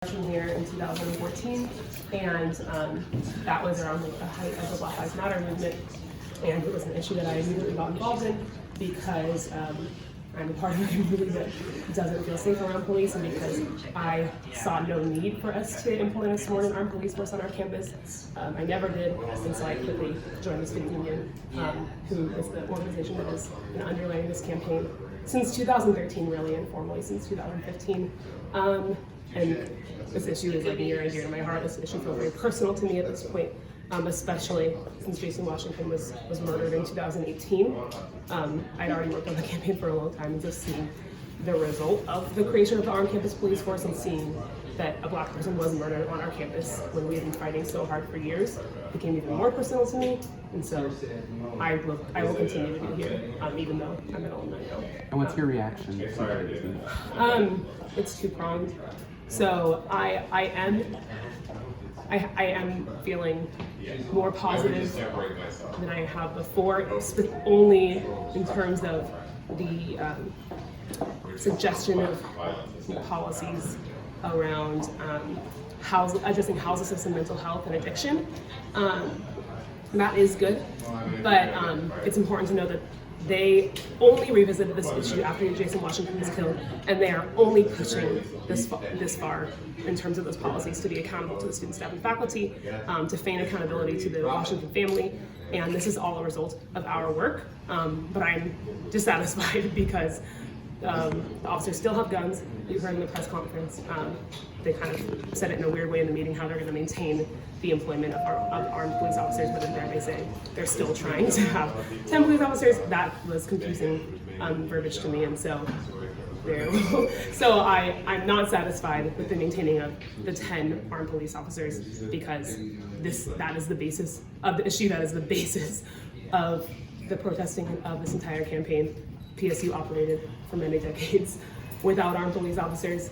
Freshman year in 2014, and that was around the height of the Black Lives Matter movement, and it was an issue that I immediately got involved in because I'm a part of a community that doesn't feel safe around police, and because I saw no need for us to implement a sworn and armed police force on our campus. I never did, and so I quickly joined the student union, who is the organization that has been underlying this campaign since 2013, really informally since 2015. And this issue is like near and dear to my heart. This issue feels very personal to me at this point, especially since Jason Washington was murdered in 2018. I'd already worked on the campaign for a long time, and just seeing the result of the creation of the Armed Campus Police Force and seeing that a Black person was murdered on our campus when we had been fighting so hard for years became even more personal to me. And so I will continue to be here, even though I'm an alumni now. And what's your reaction? It's two-pronged. So I am feeling more positive than I have before, only in terms of the suggestion of policies around addressing housing system, mental health, and addiction. That is good, but it's important to know that they only revisited this issue after Jason Washington was killed, and they are only pushing this far in terms of those policies to be accountable to the student, staff, and faculty, to feign accountability to the Washington family, and this is all a result of our work. But I'm dissatisfied because the officers still have guns. You heard in the press conference, they kind of said it in a weird way in the meeting how they're going to maintain the employment of armed police officers, but in there they say they're still trying to have 10 police officers. That was confusing verbiage to me, and so I'm not satisfied with the maintaining of the 10 armed police officers, because that is the basis of the issue. That is the basis of the protesting of this entire campaign. PSU operated for many decades without armed police officers.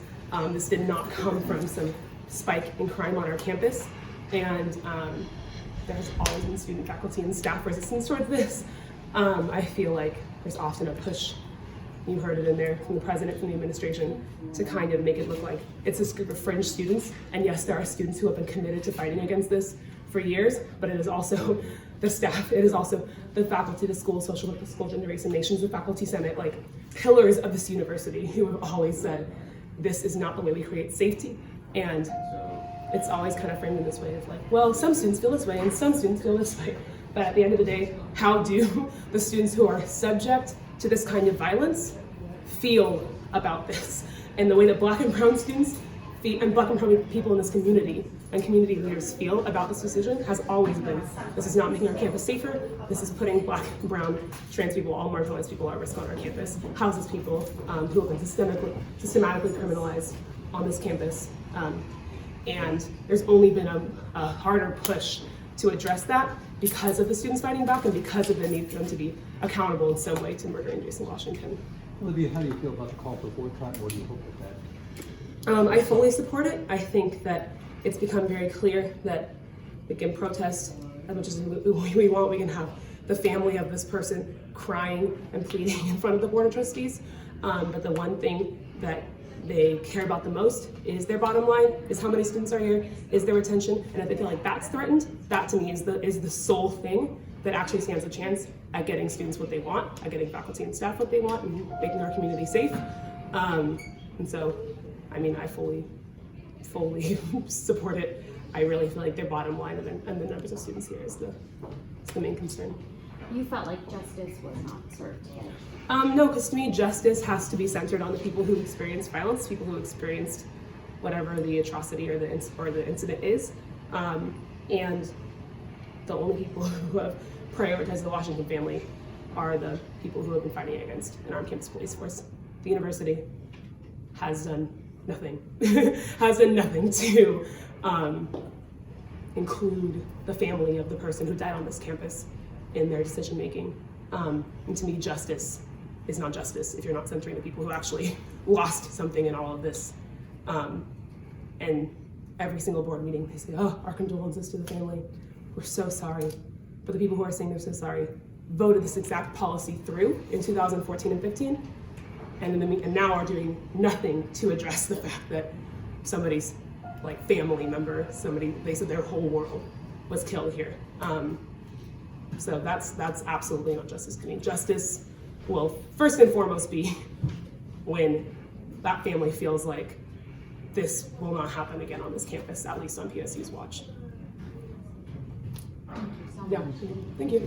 This did not come from some spike in crime on our campus, and there's always been student, faculty, and staff resistance towards this. I feel like there's often a push, you heard it in there from the president, from the administration, to kind of make it look like it's this group of fringe students, and yes, there are students who have been committed to fighting against this for years, but it is also the staff, it is also the faculty, the school, social work, the school, gender, race, and nations, the faculty senate, like pillars of this university who have always said, this is not the way we create safety. And it's always kind of framed in this way of like, well, some students feel this way and some students feel this way. But at the end of the day, how do the students who are subject to this kind of violence feel about this? And the way that Black and brown students and Black and brown people in this community and community leaders feel about this decision has always been, this is not making our campus safer, this is putting Black, brown, trans people, all marginalized people at risk on our campus, houses people who have been systematically criminalized on this campus. And there's only been a harder push to address that because of the students fighting back and because of the need for them to be accountable in some way to murdering Jason Washington. Olivia, how do you feel about the call for boycott? What do you hope with that? I fully support it. I think that it's become very clear that we can protest as much as we want. We can have the family of this person crying and pleading in front of the Board of Trustees. But the one thing that they care about the most is their bottom line, is how many students are here, is their retention. And if they feel like that's threatened, that to me is the sole thing that actually stands a chance at getting students what they want, at getting faculty and staff what they want, and making our community safe. And so, I mean, I fully support it. I really feel like their bottom line and the numbers of students here is the main concern. You felt like justice was not served here? No, because to me, justice has to be centered on the people who experienced violence, people who experienced whatever the atrocity or the incident is, and the only people who have prioritized the Washington family are the people who have been fighting against an armed campus police force. The university has done nothing, to include the family of the person who died on this campus in their decision making. And to me, justice is not justice if you're not centering the people who actually lost something in all of this. And every single board meeting, they say, oh, our condolences to the family. We're so sorry. But the people who are saying they're so sorry voted this exact policy through in 2014 and 15, and now are doing nothing to address the fact that somebody's like family member, somebody, they said their whole world was killed here. So that's absolutely not justice coming. Justice will first and foremost be when that family feels like this will not happen again on this campus, at least on PSU's watch. Thank you so much. Yeah, thank you.